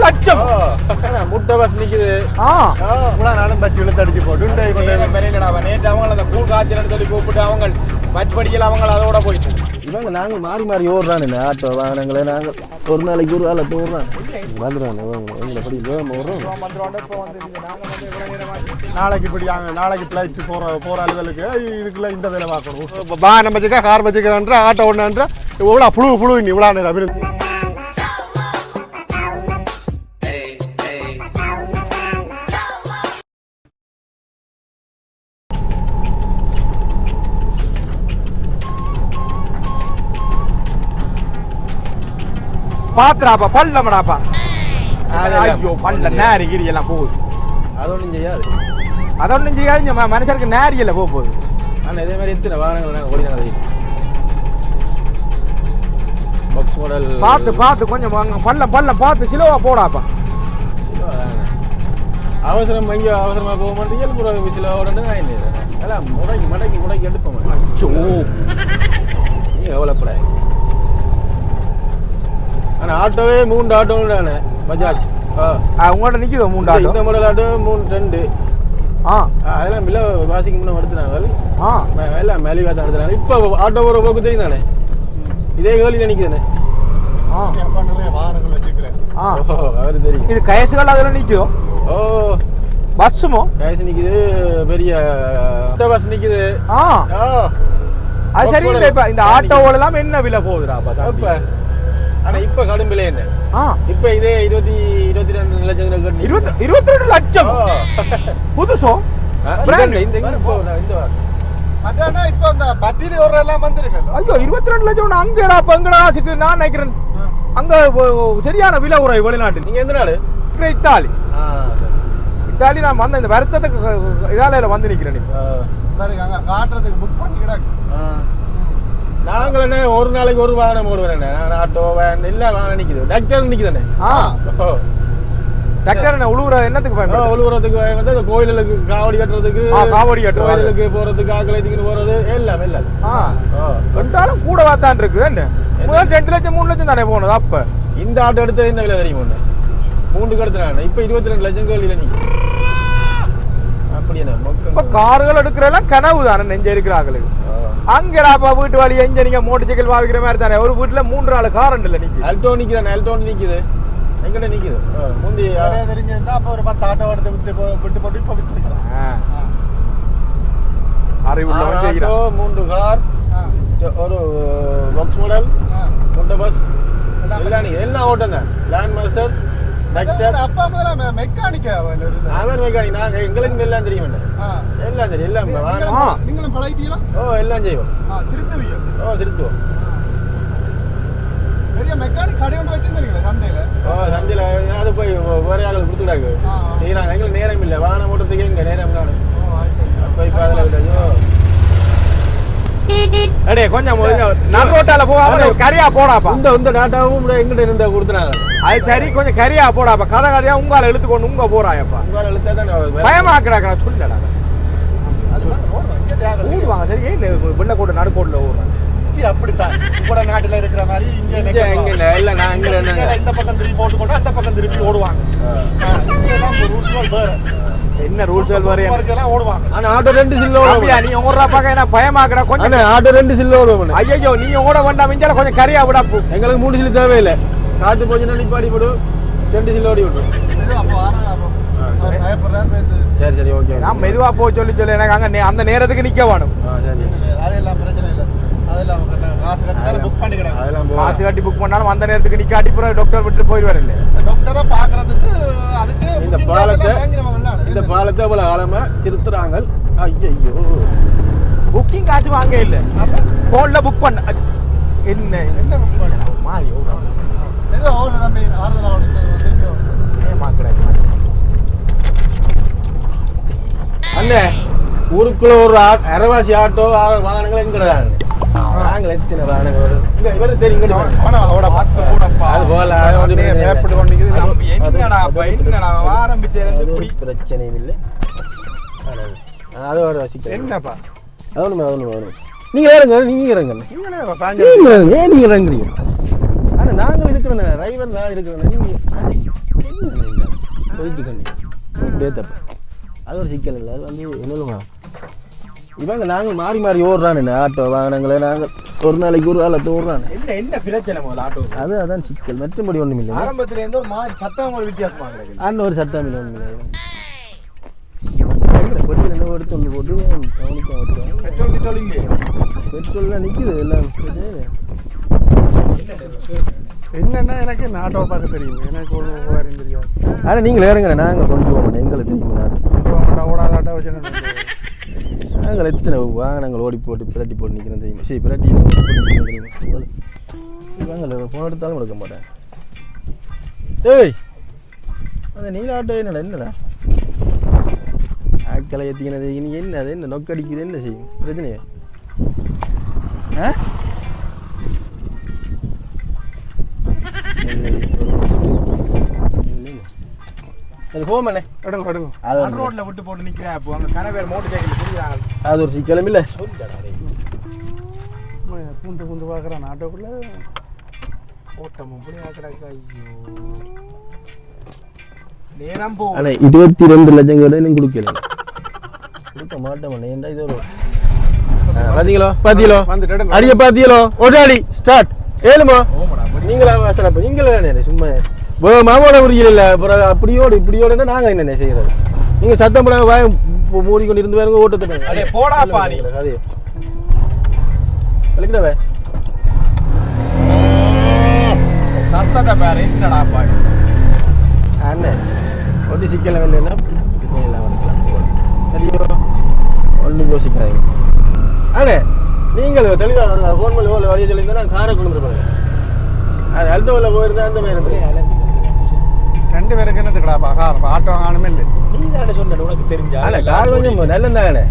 லட்சம் முட்டை பஸ் நிக்குது. நானும் பச்சு இழுத்து அடிச்சு போட்டு நேற்று அவங்க அந்த கூழ் காய்ச்சல் சொல்லி கூப்பிட்டு அவங்க பச்சு படிக்கல அவங்க அதோட போயிட்டு இவங்க நாங்கள் மாறி மாறி ஓடுறானே ஆட்டோ வாகனங்களே நாங்கள் ஒரு நாளைக்கு ஒரு வேலை ஓடுறான் வந்துடுறாங்க நாளைக்கு இப்படி நாளைக்கு ஃப்ளைட்டு போகிற அலுவலுக்கு இதுக்குள்ள இந்த வேலை பார்க்கணும் வாகனம் வச்சுக்கா கார் வச்சுக்கிறன்ற ஆட்டோ ஒன்றுன்ற இவ்வளோ புழு இவ்வளோ நேரம் அபிவிருத்தி பாத்துறாப்பா பல்லமடாப்பா. ஐயோ பல்ல நேரி கிரி எல்லாம் போகுது. அதொன்னும் செய்யாது மனுஷருக்கு நேரி எல்லாம் போகுது. ஆனால் இதே மாதிரி எத்தனை வாகனங்கள் ஓடினாங்க பாக்ஸ் மாடல் பார்த்து கொஞ்சம் பல்லம் பார்த்து சிலோவா போடாப்பா. அவசரம் எங்கேயோ அவசரமாக போக மாட்டேங்க சில உடனே எல்லாம் முடக்கி எடுப்போம். நீ எவ்வளோப்பட ஆனால் ஆட்டோவே 3 ஆட்டோ பஜாஜ் உங்கள்கிட்ட நிற்கிதோ 3 ஆட்டோ. இந்த மாடல் ஆட்டோ 2 அதெல்லாம் மில்ல வாசிக்கு முன்னே எடுத்துனாங்க எல்லாம் மேலே தான் எடுத்துனாங்க. இப்போ ஆட்டோ போகிற போக்கு தெரியும் தானே இதே கேள்வியில் நிற்குதுண்ணே. வாகனங்கள் வச்சுக்கிறேன் அவர் தெரியும். இது கயசுகள் அதில் நிற்கும். பஸ்ஸுமோ கயசு நிற்குது பெரிய பஸ் நிற்குது. அது சரி. இந்த ஆட்டோவோட எல்லாம் என்ன விலை போகுதுடா இப்போ? ஆனா இப்ப கடும் விலை என்ன? இப்ப இதே 22 லட்சம் 22 லட்சம் புதுசோ இப்ப அந்த பட்டியல் ஒரு எல்லாம் வந்திருக்கு. ஐயோ 22 லட்சம் அங்கடா பங்களாசுக்கு நான் நினைக்கிறேன். அங்க சரியான விலை உரை வெளிநாட்டு. நீங்க எந்த நாடு? இத்தாலி. இத்தாலி நான் வந்த இந்த வருத்தத்துக்கு இதால வந்து நிக்கிறேன். இப்ப காட்டுறதுக்கு புக் பண்ணி கிடக்கு. நாங்கள் என்ன ஒரு நாளைக்கு ஒரு வாகனம் போடுவேன். ஆட்டோ வேன் எல்லா வாகனம் நிற்குது. டாக்டர் நிற்குதானே? டாக்டர் என்ன உழுவுற என்னத்துக்கு பயன்படுது? உழுவுறதுக்கு வந்து கோயிலுக்கு காவடி கட்டுறதுக்கு கோயிலுக்கு போறதுக்கு ஆக்கலைக்கு போறது எல்லாம் ரெண்டாலும் கூட வாத்தான் இருக்குது. என்ன முதல் 2 லட்சம் 3 லட்சம் தானே போனது. அப்ப இந்த ஆட்டோ எடுத்து என்ன விலை தெரியும்? 3 எடுத்துறாங்க. இப்ப 22 லட்சம் கோயில நிற்கும். அப்படி என்ன கார்கள் எடுக்கிறதெல்லாம் கனவு தானே நெஞ்ச இருக்கிறாங்களுக்கு. அங்கடாப்பா வீட்டு வழி எங்க நீங்க மோட்டர் சைக்கிள் வாங்கிக்கிற மாதிரி தானே. ஒரு வீட்டுல 3-4 கார் இல்ல நிக்குது. அல்டோ நிக்குது. எங்கிட்ட நிக்குது. முந்தி தெரிஞ்சிருந்தா அப்ப ஒரு 10 ஆட்டோ எடுத்து விட்டு போட்டு இப்ப வித்துருக்கேன். அறிவுள்ளவன் செய்யறான். 3 கார் ஒரு பாக்ஸ் மாடல் முட்டை பஸ் எல்லாம் ஓட்டம் தான். லேண்ட் மாஸ்டர் டாக்டர் அப்பா முதல்ல மெக்கானிக் அவர் மெக்கானிக். நாங்க எங்களுக்கு எல்லாம் தெரியும். எல்லாம் தெரியும். எல்லாம் நீங்களும் பழகிட்டீங்களா? எல்லாம் செய்வோம். திருத்துவோம். பெரிய மெக்கானிக் கடை ஒன்று வச்சிருந்தீங்களா சந்தையில? அது போய் வேற ஆளுக்கு கொடுத்துடாங்க செய்யறாங்க. எங்களுக்கு நேரம் இல்லை. வாகனம் ஓட்டுறதுக்கு எங்க நேரம் காணும். அப்ப இப்ப அதில் கொஞ்சம் நடுரோட்டால போகாம கரியா போடாப்பா. இந்த டாட்டாவும் எங்கிட்ட இருந்த கொடுத்துறாங்க. அது சரி. கொஞ்சம் கரியா போடாப்பா. கதையா உங்கால இழுத்துக்கொண்டு உங்க போறாயப்பா. உங்கால இழுத்தா பயமாக்குறாங்க. சொல்லடா ஊடுவாங்க. சரி. ஏன் வெள்ளக்கோட்டை நடுக்கோட்டில் ஓடுறாங்க? அப்படித்தான் கூட நாட்டுல இருக்கிற மாதிரி இந்த பக்கம் திருப்பி போட்டு போட்டு அந்த பக்கம் திருப்பி ஓடுவாங்க. என்ன ரூல்ஸ் ஓடுவாங்க. ஆனா ஆட்டோ 2 சில்ல ஓடுவியா? நீ ஓடுறா பாக்க என்ன பயமாக்குறா? கொஞ்சம் ஆட்டோ 2 சில்ல ஓடுவோம். ஐயோ நீ ஓட வேண்டாம். மிஞ்சால கொஞ்சம் கரியா விடாப்பு. எங்களுக்கு 3 சில்லு தேவையில்லை. காத்து போச்சுன்னா நிப்பாடி போடு. 2 சில்ல ஓடி விட்டு. சரி ஓகே. நான் மெதுவா போய் சொல்லி எனக்கு அங்க அந்த நேரத்துக்கு நிக்க வேணும். அதெல்லாம் பிரச்சனை இல்லை. காசு கட்டி புக் பண்ணாலும் அந்த நேரத்துக்கு நிக்காட்டி டாக்டர் விட்டு போயிடுவார். இல்லை டாக்டரை பாக்குறதுக்கு அதுக்கு இந்த பாலத்தை அவ்வளவு காலமா திருத்துறாங்க. ஐயோ புக்கிங் காசு வாங்க இல்லை. போன்ல புக் பண்ண என்ன புக் பண்ண மாயோ அண்ணே ஊருக்குள்ள ஒரு அரைவாசி ஆட்டோ வாகனங்கள் எங்கிறதாங்க. நாங்கள் எத்தனை வாகனங்கள் இவரு தெரியும். பிரச்சனையும் இல்லை. அதோட என்னப்பா அது நீங்க இறங்க. ஏன் நீங்க இறங்குறீங்க? ஆனா நாங்கள் இருக்கிறோம். டிரைவர் நான் இருக்கிறோம். நீங்க அது ஒரு சிக்கல் இல்லை. அது வந்து என்ன இவங்க நாங்கள் மாறி மாறி ஓடுறானே ஆட்டோ வாகனங்களை நாங்கள் ஒரு நாளைக்கு ஒரு காலத்தை ஓடுறானே. என்ன பிரச்சனை ஆட்டோ? அதான் சிக்கல், மற்றபடி ஒன்றும் இல்லை. ஆரம்பத்துலேருந்து ஒரு மாதிரி சத்தம் ஒரு வித்தியாசமாக அந்த ஒரு சத்தம் இல்லை, ஒன்றும் இல்லை. பெட்ரோல் என்ன எடுத்து ஒன்று போட்டு கவனிக்க பெட்ரோல் இல்லையே, பெட்ரோல்லாம் நிற்குது எல்லாம். என்னன்னா எனக்கு ஆட்டோவை பார்க்க தெரியும், எனக்கு ஒரு விவகாரம் தெரியாது. ஆனால் நீங்கள் வேறுங்க நாங்கள் கொண்டு போக மாட்டோம், எங்களை தெரியும். நாட்டு ஓடாத ஆட்டோ வச்சு நாங்கள் எத்தனை வாகனங்கள் ஓடி போட்டு பிரட்டி போட்டு நிற்கிறோம் தெரியுமா? சரி, பிரட்டி தெரியுமா? வாங்கல ஃபோன் எடுத்தாலும் எடுக்க மாட்டேன். ஏய், அந்த நீல ஆட்டோ என்னடா ஆட்களை ஏற்றிக்கினது இனி என்ன? அது என்ன நொக்கடிக்குது? என்ன செய்யும் பிரச்சனையே? அது போமாண்ணே, எடுங்க எடுங்க. அது ரோட்ல விட்டு போட்டு நிற்கிறேன். அப்போ அங்கே கனவேர் மோட்டர் சைக்கிள் புரியுறாங்க. அது ஒரு சிக்கலும் இல்லை. பூந்து பூந்து பார்க்குறான் ஆட்டோக்குள்ளே ஓட்டம் அப்படி ஆக்கிறாங்க. ஐயோ, நேரம் போ. ஆனால் 22 லட்சம் கூட இன்னும் கொடுக்க மாட்டேன். ஏன்டா இது ஒரு பாத்தீங்களோ அடிய பாத்தீங்களோ? ஒடாடி ஸ்டார்ட் ஏழுமா? நீங்களா வாசனப்ப நீங்களே சும்மா மாவோட உரியில் இல்லை. அப்புறம் அப்படியோடு இப்படியோடு நாங்கள் என்னென்ன செய்யறது? நீங்கள் சத்தம் போடாம வாய மூடிக்கொண்டு இருந்து வேறுங்க ஓட்டத்தை போடாப்பா. அதே விளக்கிடவே சத்தத்தை பேர் என்னடாப்பா அண்ணன் ஒட்டி சிக்கல வேலைன்னா எல்லாம் வந்துக்கலாம். சரியோ, ஒன்றும் யோசிக்கிறாங்க. அண்ணே நீங்கள் தெளிவாக ஃபோன் பண்ணி வரைய சொல்லியிருந்தா நான் காரை கொண்டு வந்துருப்பாங்க. அது அல்டோவில் போயிருந்தா அந்த மாதிரி இருந்து 2 பேருக்கு என்னதுக்கடாப்பா கார் ஆட்டோ காணுமே இல்லை. நீ தானே சொன்ன உனக்கு தெரிஞ்சா? ஆனால் கார் கொஞ்சம் நல்லதானே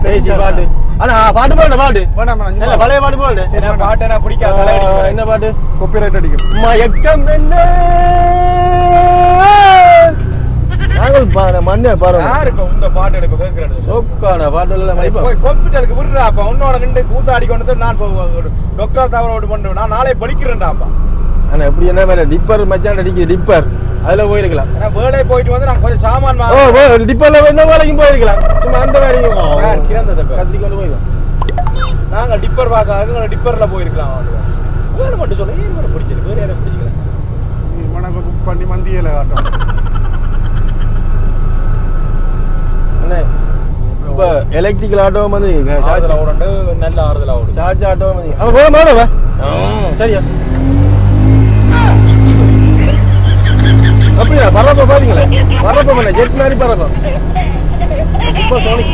பேசி பாட்டு. ஆனால் பாட்டு பாட்டு நல்ல பழைய பாட்டு போடு. பாட்டு நான் பிடிக்காத. என்ன பாட்டு? காப்பிரைட் அடிக்கும். மயக்கம் என்ன நாங்கள் மண்ணே பாருங்க. யாருக்கு இந்த பாட்டு எடுக்க கேட்கறது? சோக்கான பாட்டு எல்லாம் போய் ஹாஸ்பிட்டலுக்கு விடுறாப்பா. உன்னோட நின்று கூத்தாடி கொண்டு நான் டாக்டர் தவறோடு பண்ணுவேன். நான் நாளை படிக்கிறேன்டாப்பா. ஆனால் எப்படி என்ன வேற டிப்பர் மச்சான் அடிக்குது டிப்பர், அதில் போயிருக்கலாம். வேலை போயிட்டு வந்து நான் கொஞ்சம் சாமான் டிப்பர்ல எந்த வேலைக்கும் போயிருக்கலாம். சும்மா அந்த வேலைக்கும் கிடந்ததை கத்தி கொண்டு போயிருக்கலாம். நாங்கள் டிப்பர் பார்க்க டிப்பர்ல போயிருக்கலாம். வேலை மட்டும் சொல்ல ஏன் வேலை பிடிச்சது? வேறு யாரும் பிடிச்சிக்கிறேன். உனக்கு புக் பண்ணி மந்தியில் ஆட்டோ இப்போ எலக்ட்ரிக்கல் ஆட்டோ வந்து நல்ல ஆறுதல் ஆகும். சார்ஜ் ஆட்டோ வந்து அவன் போக சரியா? அப்படியா? பரப்ப பாத்தீங்களா? பரப்ப பண்ண ஜெட் மாதிரி பரப்பம். Super sonic.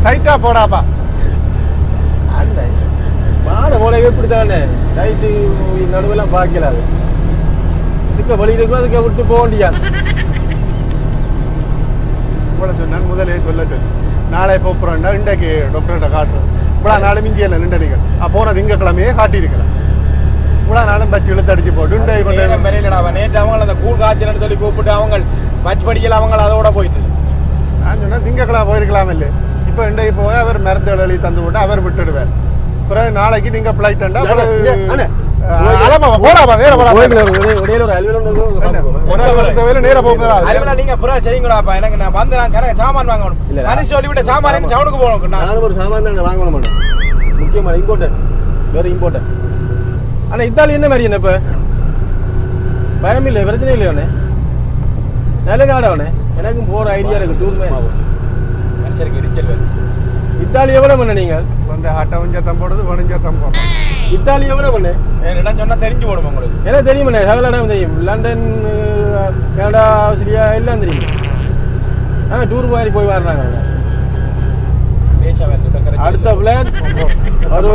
சைட்டா போடாப்பா. அல்ல மாட போலவே இப்படி தானே சைட்டு நடுவெல்லாம் பார்க்கல. அது இதுக்கு வழி இருக்கும், அதுக்கு விட்டு போக வேண்டியா? கூட சொன்னான் முதலே சொல்ல சொல்லி நாளை போகிறோம்னா இன்றைக்கு டாக்டர்கிட்ட காட்டுறோம். இவ்வளோ நாள் மிஞ்சியல நின்று நீங்கள் போன திங்கக்கிழமையே காட்டியிருக்கலாம். இவ்வளோ நாளும் பச்சு இழுத்து அடிச்சு போட்டு இன்றைக்கு கொண்டு வரையிலடா. நேற்று அவங்க அந்த கூழ் காய்ச்சல்னு சொல்லி கூப்பிட்டு அவங்க பச்சு படிக்கல. அவங்க அதோட போயிட்டு நான் சொன்னேன் திங்கக்கிழமை போயிருக்கலாம் இல்லை. இப்போ இன்றைக்கு போய் அவர் மருந்து எழுதி தந்து விட்டு அவர் விட்டுடுவார். பிறகு நாளைக்கு நீங்கள் ஃப்ளைட்டா இத்தாலி என்ன மாதிரி என்ன இப்ப பயம் இல்லை, பிரச்சனை இல்லையோனே, நல்ல நாடாவனே. எனக்கும் போற ஐடியா இருக்கு. டூர் மனுஷருக்கு எரிச்சல் வேணும். இத்தாலி எவ்வளவு பண்ண நீங்கள் வந்து ஆட்டோவும் சத்தம் போடுது வேணும் சத்தம் போடுறோம். இத்தாலி எவ்வளவு பண்ணு இடம் சொன்னா தெரிஞ்சு போடுவோம் உங்களுக்கு. ஏன்னா தெரியுமே, சகல இடம் தெரியும். லண்டன், கனடா, ஆஸ்திரேலியா எல்லாம் தெரியும். நாங்கள் டூர் மாதிரி போய் வர்றாங்க. அடுத்த பிளேன் ஒரு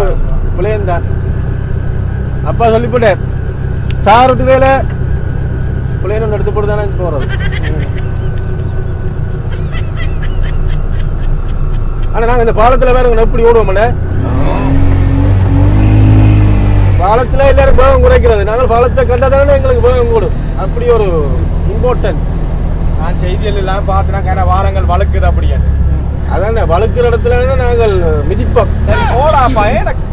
பிளேன் தான். அப்பா சொல்லிவிட்டார் சாரத்துக்கு வேலை பிளேன் ஒன்று எடுத்து போட்டு தானே போகிறது. ஆனால் நாங்கள் இந்த பாலத்தில் வேற எப்படி ஓடுவோம்ல, பாலத்தில் எல்லாரும் வேகம் குறைக்கிறது. நாங்கள் பாலத்தை கண்டால் தானே எங்களுக்கு வேகம் கூடும். அப்படி ஒரு இம்பார்ட்டன்ட். நான் செய்திகள் எல்லாம் பார்த்தேன்னா வாரங்கள் வழுக்குது அப்படியே. அதானே வழுக்கிற இடத்துல நாங்கள் மிதிப்போம். சரி போடாப்பா. எனக்கு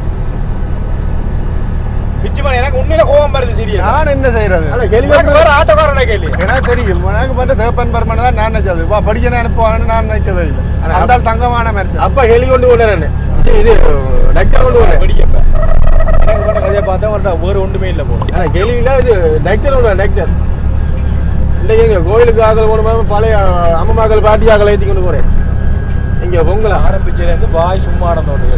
பிச்சுமணி எனக்கு உண்மையில கோபம் வருது சரியா. நான் என்ன செய்யறது? வேற ஆட்டோக்காரனை கேள்வி எனக்கு தெரியும். எனக்கு மட்டும் தேப்பன் பர்மன் தான் நான் நினைச்சது. படிக்க அனுப்புவாங்கன்னு நான் நினைக்கவே இல்லை. அந்த தங்கமான மனுஷன். அப்பா ஹெலி கொண்டு போனேன். இது டாக்டர் கொண்டு போனேன். படிக்கப்ப எனக்கு கொண்ட கதையை பார்த்தா வேறு ஒன்றுமே இல்லை போகும். ஆனால் ஹெலியில் இது டாக்டர் கொண்டு டாக்டர் இன்றைக்கு எங்கள் கோயிலுக்கு ஆகல் போகணுமா பழைய அம்மமாக்கள் பாட்டி ஆகலை ஏற்றி கொண்டு போகிறேன். இங்கே பொங்கலை ஆரம்பிச்சதுலேருந்து வாய் சும்மா நடந்தோண்டு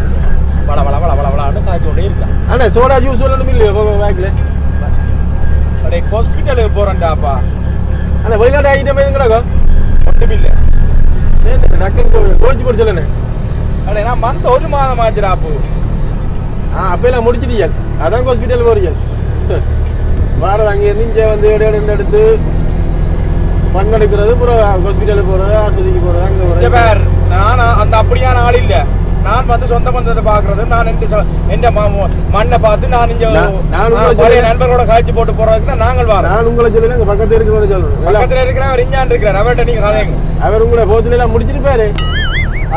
வள வள வள வள வளன்னு காய்ச்சோண்டே இருக்கலாம். ஆனால் சோடா ஜூஸ் சொல்லணும் இல்லையோ பேக்கில் அப்படியே ஹாஸ்பிட்டலுக்கு போகிறேன்டாப்பா. ஆனால் வெளிநாட்டு ஐட்டம் எதுங்கடாக்கா ஒன்றும் இல்லை. டக்குன்னு கோச்சு போட்டு சொல்லுண்ணே. அடே நான் மந்த 1 மாதம் ஆச்சுடா அப்போ. அப்பெல்லாம் முடிச்சிட்டீங்க. அதான் ஹாஸ்பிட்டல் போறீங்க. வாரது அங்கேருந்து இங்கே வந்து இடம் எடுத்து பண் எடுக்கிறது அப்புறம் ஹாஸ்பிட்டலுக்கு போகிறது ஆஸ்பத்திரிக்கு போகிறது அங்கே போகிறது. நான் அந்த அப்படியான ஆள் இல்லை. நான் வந்து சொந்த பந்தத்தை பார்க்கறது நான் எந்த மண்ணை பார்த்து நான் இங்கே நண்பர்களோட காய்ச்சி போட்டு போறதுக்கு தான் நாங்கள் வரோம். நான் உங்களை சொல்லல அங்கே பக்கத்தில் இருக்கிறவங்க சொல்லணும். பக்கத்தில் இருக்கிறேன் அவர் இஞ்சான் இருக்கிறார். அவர்கிட்ட நீங்கள் கதைங்க. அவர் உங்களை போத்துல எல்லாம் முடிச்சிருப்பாரு.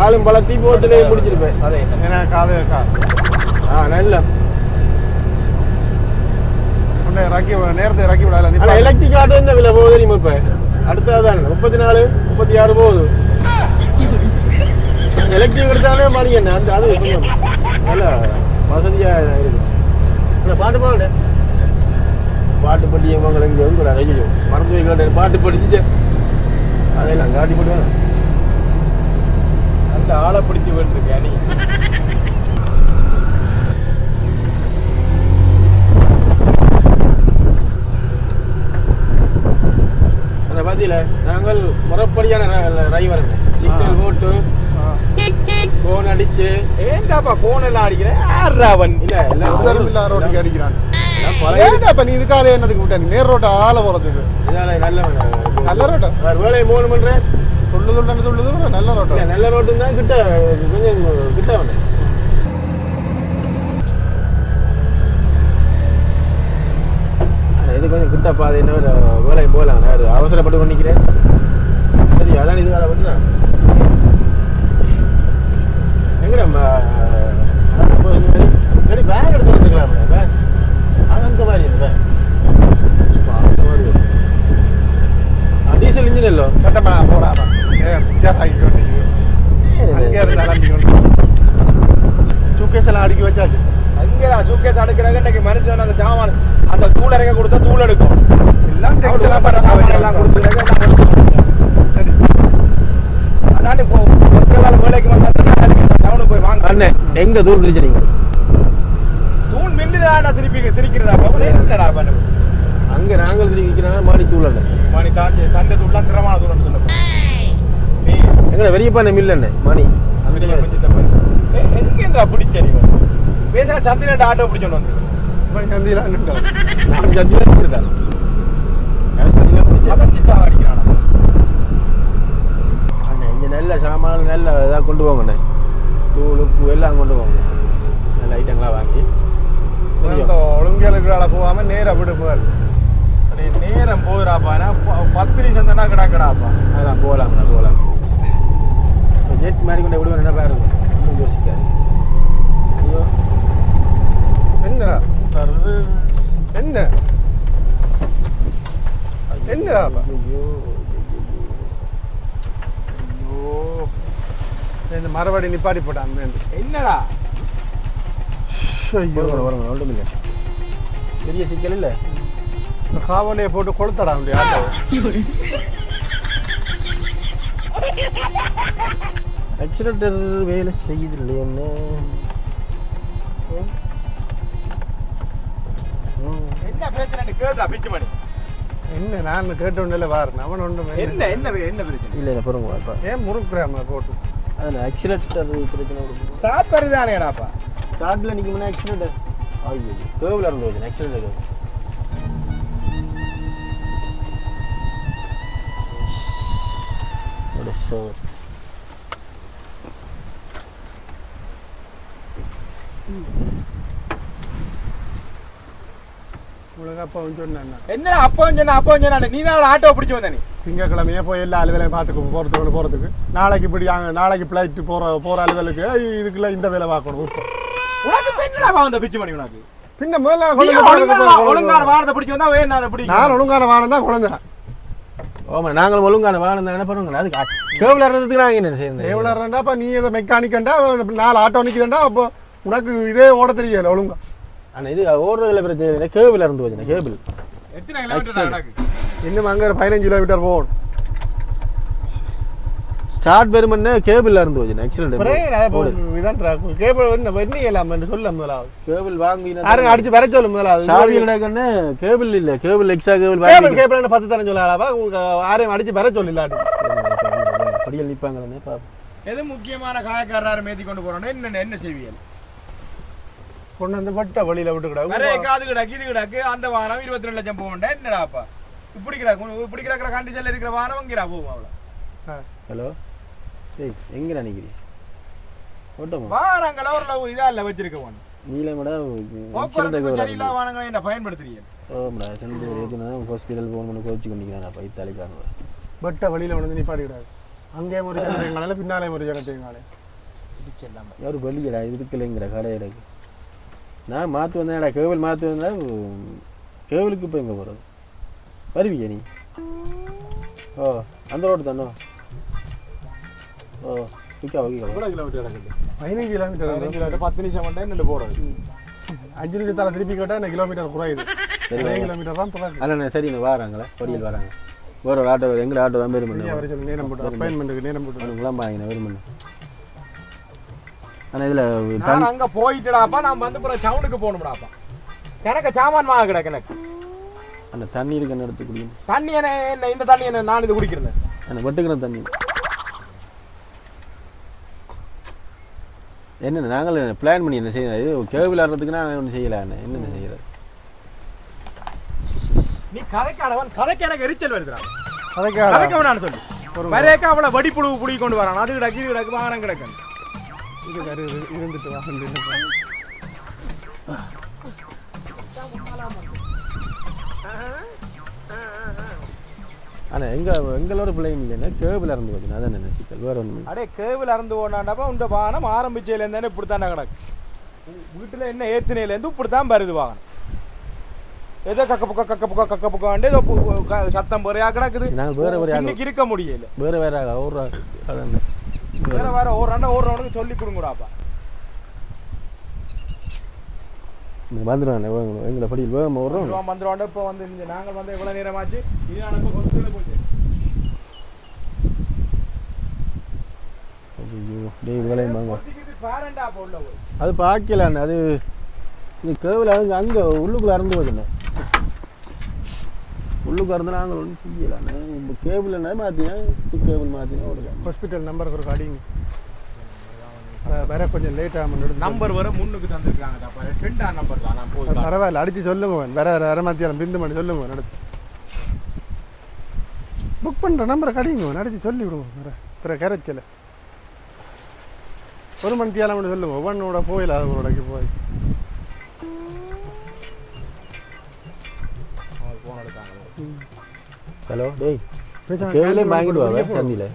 ஆளும் பழத்தி போத்துல முடிச்சிருப்பேன். அதே காது நல்ல நேரத்தை இறக்கி விடாது. ஆனால் எலக்ட்ரிக் ஆட்டோ என்ன விலை போகுது தெரியுமா? இப்போ அடுத்ததான் 34 36 போகுது. எலக்ட்ரிக் எடுத்தாலே மணி என்ன அந்த அது கொஞ்சம் நல்ல வசதியாக இருக்கு. அந்த பாட்டு பாடு பாட்டு பட்டி எங்களை இங்கே வந்து கூட ஐயோ மறந்து வைக்கல பாட்டு படிச்சு அதெல்லாம் காட்டி போடுவேன். அந்த ஆளை பிடிச்சி விட்டுருக்கேன் நீ. அந்த பாத்தியில நாங்கள் முறைப்படியான டிரைவர் சிக்னல் போட்டு கோன் அடிச்சு ஏண்டாப்பா கோன் எல்லாம் அடிக்கிறேன். யாராவன் இல்ல எல்லாம் ரோட்டுக்கு அடிக்கிறான். நீ இதுக்காக என்னதுக்கு விட்ட? நீ நேர் ரோட்டை ஆள போறதுக்கு இதனால நல்ல ரோட்டா வேலையை போகணும் பண்றேன். துள்ளுது நல்ல ரோட்டா. நல்ல ரோட்டு தான் கிட்ட கொஞ்சம் கிட்ட வந்தேன். இது கொஞ்சம் கிட்ட பாதை என்ன வேலையை போகலாம். அவசரப்பட்டு பண்ணிக்கிறேன். சரி அதான் இது வேலை பண்ணா எங்கடா பேக் எடுத்து வந்துக்கலாம். பேக் அது அந்த மாதிரி அந்த மாதிரி டீசல் இன்ஜின் இல்லோ போடாமா சூக்கேஸ் எல்லாம் அடுக்கி வச்சாச்சு. அங்கேடா சூக்கேஸ் அடுக்கிறாங்க. இன்னைக்கு மனுஷன் அந்த சாமான் அந்த தூள் இறங்க கொடுத்தா தூள் எடுக்கும். எல்லாம் எல்லாம் கொடுத்துருக்காங்க. அதான் வேலைக்கு வந்தா போய் வாங்க. அண்ணன் எங்க தூள் திருச்சி நீங்க தூள் மில்லுதான் திருக்கிறதா என்னடா பண்ணு. அங்க நாங்கள் திருக்கிறாங்க மாடி தூள் அண்ணன். மணி தாண்டி தண்டை தூள்லாம் திறமான தூள் சொல்லுங்க. எங்க வெறியப்பா என்ன மில் அண்ணன் மணி எங்கேன்றா பிடிச்ச நீ பேச சந்திரன் ஆட்டோ பிடிச்சோன்னு வந்து நான் சந்திரன் பிடிச்சிருக்காங்க அடிக்கிறான். இங்கே நல்ல சாமான நல்ல இதாக கொண்டு போங்கண்ணே. தூள் உப்பு எல்லாம் கொண்டு போங்க. நல்ல ஐட்டங்களாக வாங்கி ஒழுங்கலுக்கு போகாம நேரம் விடுப்பார். நேரம் போகிறாப்பா 10 நிமிஷம் தானே கிடக்கடாப்பா. அதான் போகலாம்ண்ணா போகலாம். ஜெட் மாதிரி கொண்டு விடுவேன் என்ன பாருங்க. ஒன்றும் யோசிக்காது. ஐயோ என்னடா என்ன என்னடா ஐயோ இந்த மறுபடி நிப்பாடி போட்டான். என்னடா வருங்க ஒன்றும் இல்லை. பெரிய சிக்கல் இல்லை. காவலையை போட்டு கொளுத்தடா முடியும் ஆட்டோ. ஆக்சிடென்ட் வேலை செய்யுது இல்லையா? என்ன பிரச்சனை கேட்டா பிச்சு மணி. என்ன நான் கேட்டோன்னு வாரு அவன் ஒன்றும் என்ன என்ன என்ன பிரச்சனை இல்லை இல்லை பொறுங்க இப்போ ஏன் முறுக்குறாம போட்டு அதில் ஆக்சிடென்ட் பிரச்சனை ஸ்டார்ட் பண்ணிதானேடாப்பா. ஸ்டார்ட்டில் நிற்கும்னா ஆக்சிடென்ட் ஐயோ கேர்வில் இருந்து வருது ஆக்சிடென்ட். உங்களுக்கு அப்போ சொன்னேன் என்ன அப்போ சொன்ன நீ தான் ஆட்டோ பிடிச்சி வந்த. நீ திங்கக்கிழமையே போய் எல்லா அலுவலையும் பார்த்துக்க போகிறதுக்கு நாளைக்கு இப்படி நாளைக்கு ஃப்ளைட்டு போகிற அலுவலுக்கு இதுக்குள்ள இந்த வேலை பார்க்கணும். உனக்கு என்னடா அந்த பிச்சு மணி உனக்கு பின்ன முதல்ல ஒழுங்கான வானத்தை பிடிச்சி வந்தா நான் எப்படி நான் ஒழுங்கான வானம் தான் குழந்தை. ஆமா நாங்கள் ஒழுங்கான வானம் தான் என்ன பண்ணுங்க அதுக்கு கேபிள் இறந்ததுக்கு நாங்கள் என்ன செய்யணும் எவ்வளோ இருந்தாப்பா நீ இதை மெக்கானிக்கண்டா 4 ஆட்டோ நிற்குதுண்டா அப்போ உனக்கு இதே ஓட தெரியல ஒழுங்கா. ஆனால் இது ஓடுறதுல பிரச்சனை இல்லை கேபிள் இறந்து போச்சுண்ணே கேபிள் எத்தனை கிலோமீட்டர் இன்னும் அங்கே ஒரு 15 கிலோமீட்டர் போகணும். ஸ்டார்ட் பெருமன்னு கேபிள் இறந்து போச்சுண்ணே ஆக்சிடென்ட் இதான் கேபிள் என்ன சொல்ல முதலாவது கேபிள் வாங்கி யாருங்க அடிச்சு வர சொல்லு முதலாவது. சாவி இல்லைன்னு கேபிள் இல்லை cable extra cable cable cable 10 தரம் சொல்லலாப்பா யாரையும் அடிச்சு வர சொல்லு இல்லாட்டி படிகள் நிற்பாங்களே பாப்பா. எது முக்கியமான காயக்காரர் மேத்தி கொண்டு போறோம் என்ன செய்வீங்க? கொண்டு வந்து பட்ட வழியில விட்டு அது கிடக்கு இது கிடக்கு அந்த வானம் 22 லட்சம் போகண்டா என்னடாப்பா இப்படி கிடக்குற கண்டிஷன்ல இருக்கிற வானம் வாங்கிறா போகும் அவ்வளோ. ஹலோ ஏய் எங்கே நினைக்கிறீங்க ஓட்டமா வானங்கள ஒரு இதா இல்லை வச்சிருக்க நீலமடா சரியில்லா வானங்களை என்ன பயன்படுத்துறீங்க? ஓம்டா சென்று ஏற்கனவே ஹாஸ்பிட்டல் போகணும்னு கோச்சு கொண்டிருக்கிறான் அப்போ இத்தாலிக்காரங்க பட்ட வழியில வந்து நிப்பாட்டிக்கிடாது. அங்கே ஒரு ஜனத்தையும் பின்னாலே ஒரு ஜனத்தையும் யாரு வெளியடா இதுக்கு இல்லைங்கிற கடையிடக்கு நான் மாற்று வந்தேன்டா கேபிள் மாற்று வந்தா கேபிளுக்கு இப்போ எங்கே போகிறது வருவீங்க நீ? ஓ அந்த ரோடு தானோ? ஓ ஓகே எவ்வளோ கிலோமீட்டர் கிடக்குது? 15 கிலோமீட்டர் 10 நிமிஷம் மட்டும் நின்று போகிறது. 5 நிமிஷத்தால் திருப்பி கேட்டால் இந்த கிலோமீட்டர் குறையுது. 5 கிலோமீட்டர் தான் குறையுது. அண்ணா சரிண்ணே வாராங்களே படியில் வராங்க வேற ஒரு ஆட்டோ எங்களை ஆட்டோ தான் பேர் பண்ணி நேரம் போட்டு அப்பாயின்மெண்ட்டுக்கு நேரம் போட்டு அவனுக்குலாம் பாருங்க வெறும் பண்ணு. ஆனால் இதில் நான் அங்கே போயிட்டுடாப்பா நான் வந்து அப்புறம் டவுனுக்கு போகணும்டாப்பா எனக்கு சாமான் வாங்க கிடக்கு எனக்கு அந்த தண்ணி இருக்குன்னு எடுத்து குடிக்கணும். தண்ணி என்ன இந்த தண்ணி என்ன நான் இது குடிக்கிறேன் அந்த வெட்டுக்கிற தண்ணி என்னென்ன நாங்கள் பிளான் பண்ணி என்ன செய்யணும் இது கேபிள் ஆடுறதுக்கு நான் ஒன்றும் செய்யலை என்னென்ன செய்யறது நீ கதைக்கானவன் கதைக்கு எனக்கு எரிச்சல் வருகிறான் அதுக்காக கதைக்கவனான்னு சொல்லி வரையக்க அவளை வடிப்புழு புளி கொண்டு வரான் அது கிடக்கு இது கிடக்கு வாகனம் கிடக்கு இருந்துட்டு வா. ஆனால் எங்களோட பிள்ளைங்க இல்லைன்னா கேபிள் இறந்து போச்சு அதான் என்ன சிக்கல் வேறு ஒன்றும் அடே கேபிள் இறந்து போனாண்டாப்பா உண்ட வாகனம் ஆரம்பிச்சதுலேருந்து இப்படித்தானே கிடக்கு வீட்டில் என்ன ஏத்துனையிலேருந்து இப்படித்தான் வருது வாகனம் ஏதோ கக்க புக்காண்டு ஏதோ சத்தம் பொறையா கிடக்குது. நாங்கள் வேறு இன்னைக்கு இருக்க முடியல வேறு ஒரு அதான் வேற ஓடுறவனுக்கு சொல்லி கொடுங்கடாப்பா. வந்துடுவாங்க எங்களை படியில் வேகமாக வர்றோம் வந்துடுவாண்ட இப்போ வந்து நாங்கள் வந்து எவ்வளோ நேரமாச்சு இது நான் போச்சு அது பார்க்கலாண்ணே அது இது கேபிள் அது அங்கே உள்ளுக்குள்ளே இறந்து போச்சுண்ணே உள்ளுக்கு இறந்து நாங்கள் ஒன்றும் செய்யலாண்ணே இப்போ கேபிள் என்ன மாற்றினா கேபிள் மாற்றினா ஒரு ஹாஸ்பிட்டல் நம்பருக்கு ஒரு காடிங்க வேற கொஞ்சம் லேட் ஆகும் நம்பர் வர முன்னுக்கு தந்துருக்காங்க 2ஆம் நம்பர் தான் நான் போய் பரவாயில்ல அடித்து சொல்லுங்க வேற அரமாத்தியாரம் பிந்து பண்ணி சொல்லுங்க நடத்து புக் பண்ணுற நம்பரை கடிங்க அடித்து சொல்லி விடுவோம் வேற கரைச்சல 1 மணி தியாலம் சொல்லுங்க ஒவ்வொன்னோட போயில அவரோடக்கு போய் ஹலோ டேய் கேபிளே வாங்கிடுவாங்க தண்ணியில்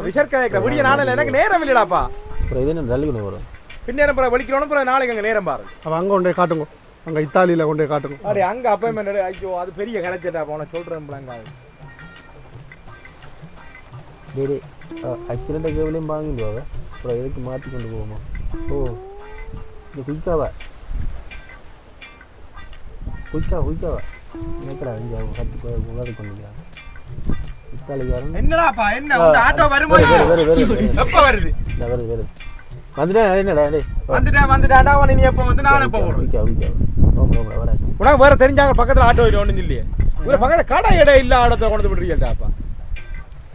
விசர்க்க விடிய நாளில் எனக்கு நேரம் இல்லைடாப்பா அப்புறம் இது என்ன தள்ளிக்கணும் வரும் பின்னேரம் பிறகு வலிக்கிறோன்னு பிறகு நாளைக்கு அங்கே நேரம் பாருங்க அவன் அங்கே கொண்டே காட்டுங்க அங்கே இத்தாலியில் கொண்டே காட்டுங்க அப்படி அங்கே அப்பாயின்மெண்ட் ஐயோ அது பெரிய கணச்சேட்டா போன சொல்கிறேன் பிள்ளைங்க டேடி ஆக்சிடெண்ட்டை கேபிளையும் வாங்கிடுவாங்க அப்புறம் எதுக்கு மாற்றி கொண்டு போவோமா ஓ இந்த குயிக்காவா நினைக்கிறா இங்கே கற்று உள்ளது கொண்டு இத்தாலிக்காரன் என்னடாப்பா என்ன ஆட்டோ வரும்போது எப்போ வருது வருது வந்துட்டேன் என்னடா டேய் வந்துட்டாடா நீ எப்போ வந்து நானே போகிறேன் உனக்கு வேற தெரிஞ்சாங்க பக்கத்தில் ஆட்டோ ஒன்றும் இல்லையே ஒரு பக்கத்தில் கடை இடம் இல்லை ஆட்டத்தை கொண்டு விட்டுருக்கேன்டாப்பா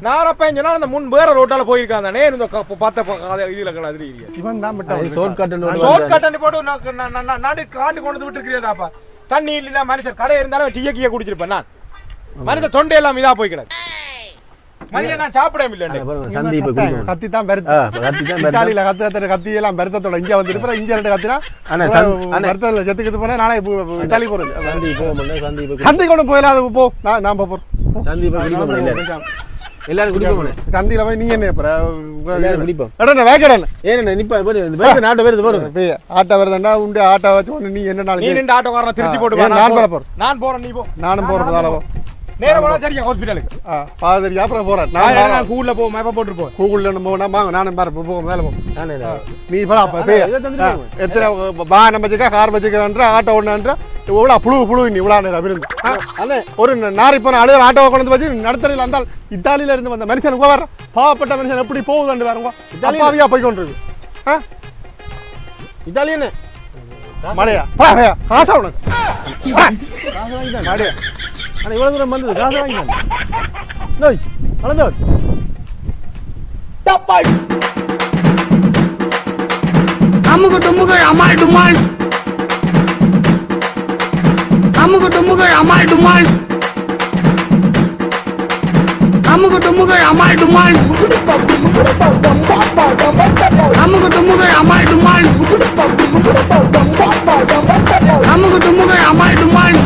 நான் அப்போ சொன்னா அந்த முன் வேற ரோட்டால போயிருக்கான் தானே இந்த இதில் அது இவன் தான் ஷார்ட் கட் போட்டு நடு காட்டு கொண்டு விட்டுருக்கிறியாடாப்பா தண்ணி இல்லைன்னா மனுஷன் கடை இருந்தாலும் டீயை குடிச்சிருப்பேன் நான் மனுஷன் தொண்டை எல்லாம் இதா போய் கிடக்கு மதியம் நான் சாப்பிட முடியல கத்தி தான் இத்தாலியில கத்தி எல்லாம் பெருத்தத்தோட இங்கே வந்துட்டு இங்கே கத்தினா பெருத்தல செத்துக்கிட்டு போனா நாளை இத்தாலி போறது சந்தி கொண்டு போயிடலாம் அது போ நான் போறேன் எல்லாரும் குடிப்போம் சந்தியில போய் நீ என்ன குடிப்போம் வேக்கடன் ஏன்னா நிப்பா நாட்டு பேர் பாருங்க ஆட்டோ வருதுண்டா உண்டு ஆட்டோ வச்சு நீ என்ன நீ ரெண்டு ஆட்டோக்காரனை திருத்தி போட்டு நான் போறேன் நீ போ நானும் போறதால நேரா போனா சரியா ஹாஸ்பிடலுக்கு பாதிரியா அப்புறம் போறேன் நான் கூகுள்ல போ மேப்ப போட்டு போ கூகுள்ல போனா வாங்க நானும் பாரு போ மேல போ நீ போடா எத்தனை வாகனம் வச்சுக்க கார் வச்சுக்கிறன்ற ஆட்டோ ஒண்ணுன்ற இவ்வளோ புழு நீ இவ்வளோ நேரம் இருந்து ஒரு நாரி போன அழுகிற ஆட்டோவை கொண்டு வச்சு நடுத்தரையில் வந்தால் இத்தாலியில இருந்து வந்த மனுஷனுக்கு வர பாவப்பட்ட மனுஷன் எப்படி போகுதுன்னு பாருங்க இத்தாலியா போய் கொண்டிருக்கு இத்தாலியன்னு மழையா காசா உனக்கு மழையா ஆனால் இவ்வளோ தூரம் வந்தது காசு வாங்கிட்டாங்க வளர்ந்தோம் அமுகு டுமுகள் அமால் டுமால் அமுகு டுமுகள் அமால் டுமால் அமுகு டுமுகள் அமால் டுமால் அமுகு டுமுகள் அமால் டுமால் அமுகு டுமுகள் அமால் டுமால்